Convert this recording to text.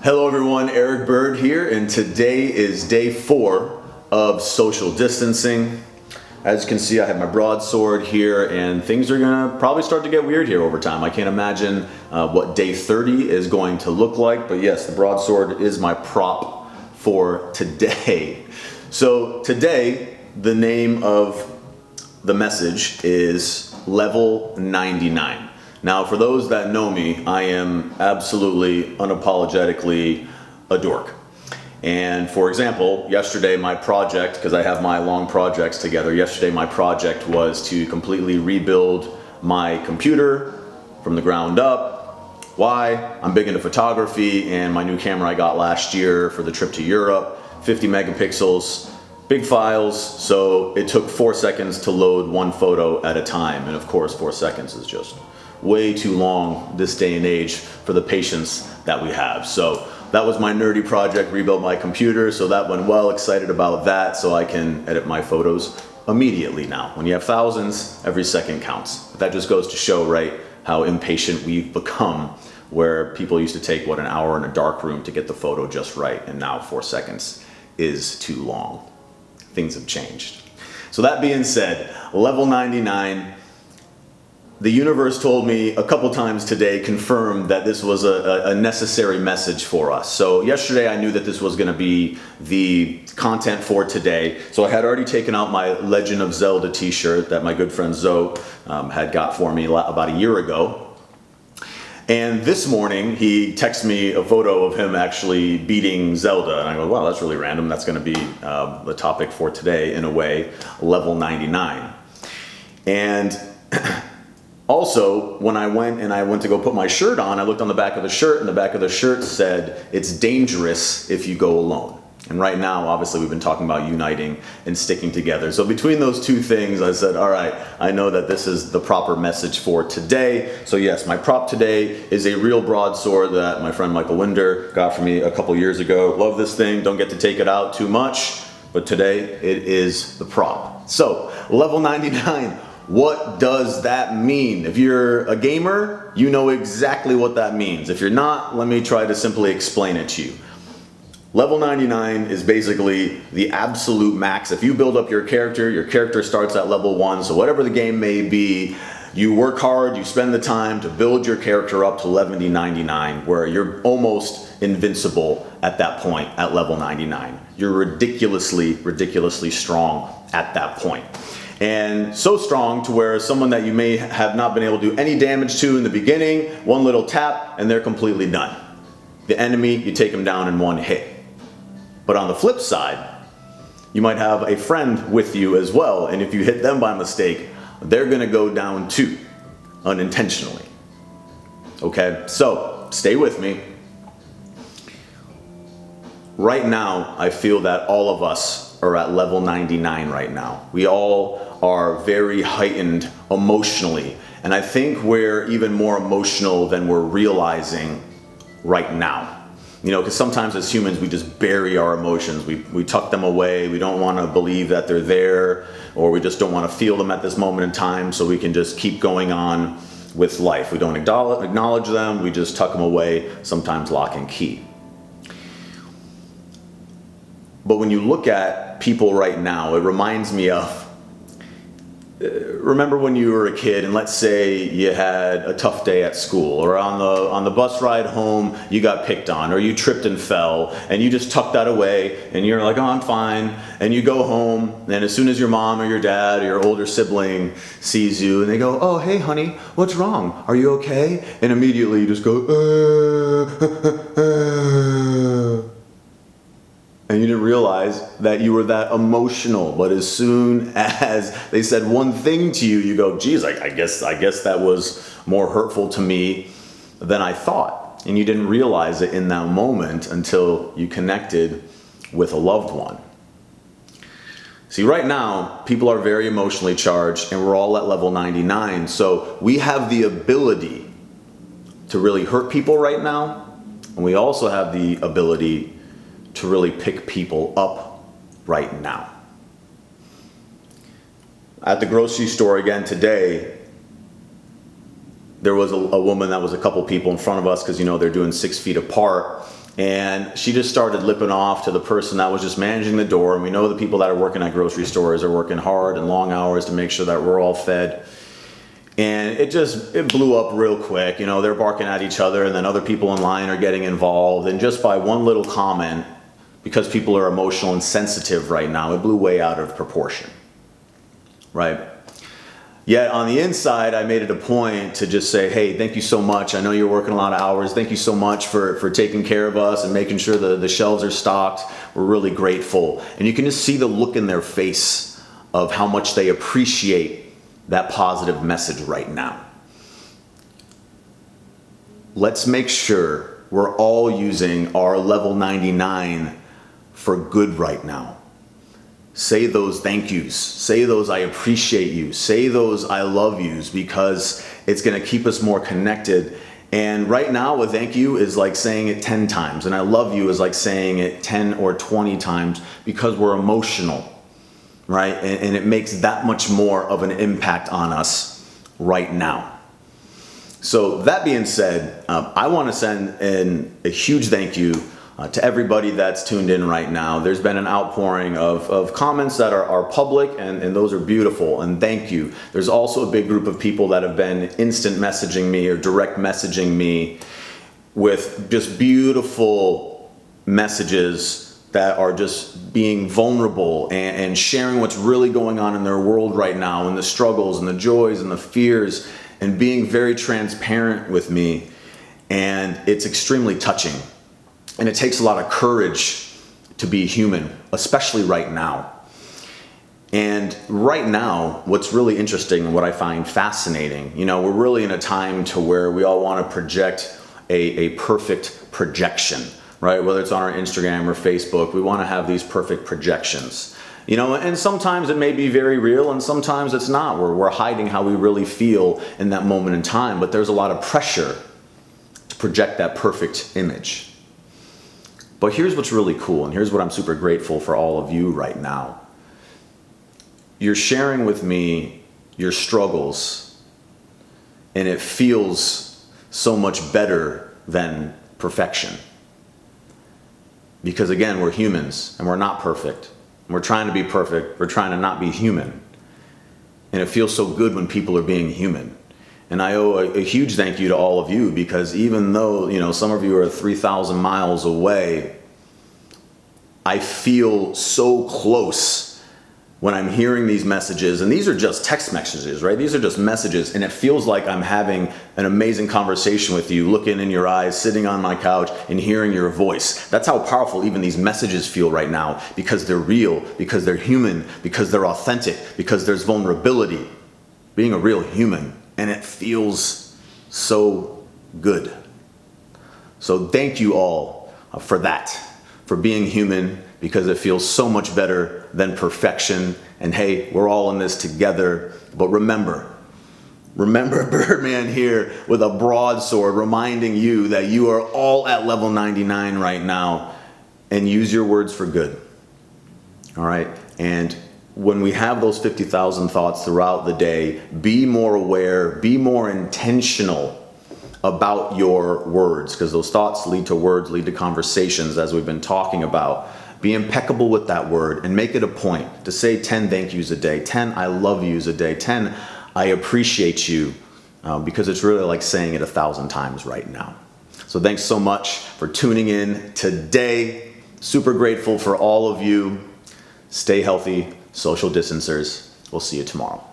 Hello everyone, Eric Bird here, and today is day 4 of social distancing. As you can see, I have my broadsword here, and things are gonna probably start to get weird here over time. I can't imagine what day 30 is going to look like, but yes, the broadsword is my prop for today. So today, the name of the message is Level 99. Now, for those that know me, I am absolutely, unapologetically a dork. And for example, yesterday my project, because I have my long projects together, yesterday my project was to completely rebuild my computer from the ground up. Why? I'm big into photography, and my new camera I got last year for the trip to Europe, 50 megapixels, big files, so it took 4 seconds to load one photo at a time. And of course, 4 seconds is just way too long this day and age for the patience that we have. So that was my nerdy project, rebuilt my computer, so that went well. Excited about that, so I can edit my photos immediately now. When you have thousands, every second counts. That just goes to show, right, how impatient we've become, where people used to take, what, an hour in a dark room to get the photo just right, and now 4 seconds is too long. Things have changed. So that being said, level 99, the universe told me a couple times today, confirmed that this was a necessary message for us. So yesterday I knew that this was going to be the content for today. So I had already taken out my Legend of Zelda t-shirt that my good friend Zoe had got for me about a year ago. And this morning he texted me a photo of him actually beating Zelda. And I go, wow, that's really random. That's going to be the topic for today, in a way, level 99. And also, when I went to go put my shirt on, I looked on the back of the shirt, and the back of the shirt said, "It's dangerous if you go alone." And right now, obviously, we've been talking about uniting and sticking together. So between those two things, I said, all right, I know that this is the proper message for today. So yes, my prop today is a real broadsword that my friend Michael Winder got for me a couple years ago. Love this thing, don't get to take it out too much, but today it is the prop. So, level 99. What does that mean? If you're a gamer, you know exactly what that means. If you're not, let me try to simply explain it to you. Level 99 is basically the absolute max. If you build up your character starts at level 1, so whatever the game may be, you work hard, you spend the time to build your character up to level 99, where you're almost invincible at that point, at level 99. You're ridiculously strong at that point. And so strong to where someone that you may have not been able to do any damage to in the beginning, one little tap and they're completely done. The enemy, you take them down in one hit. But on the flip side, you might have a friend with you as well, and if you hit them by mistake, they're gonna go down too, unintentionally. Okay, so stay with me. Right now, I feel that all of us are at level 99 right now. We all are very heightened emotionally, and I think we're even more emotional than we're realizing right now. You know, because sometimes as humans we just bury our emotions. We tuck them away. We don't want to believe that they're there, or we just don't want to feel them at this moment in time, so we can just keep going on with life. We don't acknowledge them. We just tuck them away, sometimes lock and key. But when you look at people right now, it reminds me of, remember when you were a kid and let's say you had a tough day at school, or on the bus ride home you got picked on, or you tripped and fell, and you just tuck that away and you're like, oh, I'm fine. And you go home, and as soon as your mom or your dad or your older sibling sees you and they go, oh, hey honey, what's wrong? Are you okay? And immediately you just go, and you didn't realize that you were that emotional. But as soon as they said one thing to you, you go, geez, I guess that was more hurtful to me than I thought. And you didn't realize it in that moment until you connected with a loved one. See, right now, people are very emotionally charged, and we're all at level 99. So we have the ability to really hurt people right now, and we also have the ability to really pick people up right now. At the grocery store again today, there was a woman that was a couple people in front of us, because you know they're doing 6 feet apart, And she just started lipping off to the person that was just managing the door. And we know the people that are working at grocery stores are working hard and long hours to make sure that we're all fed. And it blew up real quick. You know, they're barking at each other, and then other people in line are getting involved. And just by one little comment, because people are emotional and sensitive right now, it blew way out of proportion, right? Yet on the inside, I made it a point to just say, hey, thank you so much. I know you're working a lot of hours. Thank you so much for taking care of us and making sure the shelves are stocked. We're really grateful. And you can just see the look in their face of how much they appreciate that positive message right now. Let's make sure we're all using our level 99 for good right now. Say those thank yous, say those I appreciate you, say those I love yous, because it's gonna keep us more connected. And right now a thank you is like saying it 10 times, and I love you is like saying it 10 or 20 times, because we're emotional, right? And it makes that much more of an impact on us right now. So that being said, I wanna send in a huge thank you to everybody that's tuned in right now. There's been an outpouring of comments that are public, and those are beautiful, and thank you. There's also a big group of people that have been instant messaging me or direct messaging me with just beautiful messages that are just being vulnerable and sharing what's really going on in their world right now, and the struggles and the joys and the fears, and being very transparent with me. And it's extremely touching. And it takes a lot of courage to be human, especially right now. And right now, what's really interesting and what I find fascinating, you know, we're really in a time to where we all want to project a perfect projection, right? Whether it's on our Instagram or Facebook, we want to have these perfect projections. You know, and sometimes it may be very real, and sometimes it's not. We're hiding how we really feel in that moment in time, but there's a lot of pressure to project that perfect image. But here's what's really cool, and here's what I'm super grateful for all of you right now. You're sharing with me your struggles, and it feels so much better than perfection. Because again, we're humans, and we're not perfect. We're trying to be perfect, we're trying to not be human. And it feels so good when people are being human. And I owe a huge thank you to all of you, because even though, you know, some of you are 3,000 miles away, I feel so close when I'm hearing these messages. And these are just text messages, right? These are just messages, and it feels like I'm having an amazing conversation with you, looking in your eyes, sitting on my couch, and hearing your voice. That's how powerful even these messages feel right now, because they're real, because they're human, because they're authentic, because there's vulnerability. Being a real human. And it feels so good. So thank you all for that, for being human, because it feels so much better than perfection. And hey, we're all in this together. But remember Birdman here with a broadsword, reminding you that you are all at level 99 right now, and use your words for good. All right? And when we have those 50,000 thoughts throughout the day, be more aware, be more intentional about your words, because those thoughts lead to words, lead to conversations, as we've been talking about. Be impeccable with that word, and make it a point to say 10 thank yous a day, 10 I love yous a day, 10 I appreciate you, because it's really like saying it 1,000 times right now. So thanks so much for tuning in today. Super grateful for all of you. Stay healthy. Social distancers. We'll see you tomorrow.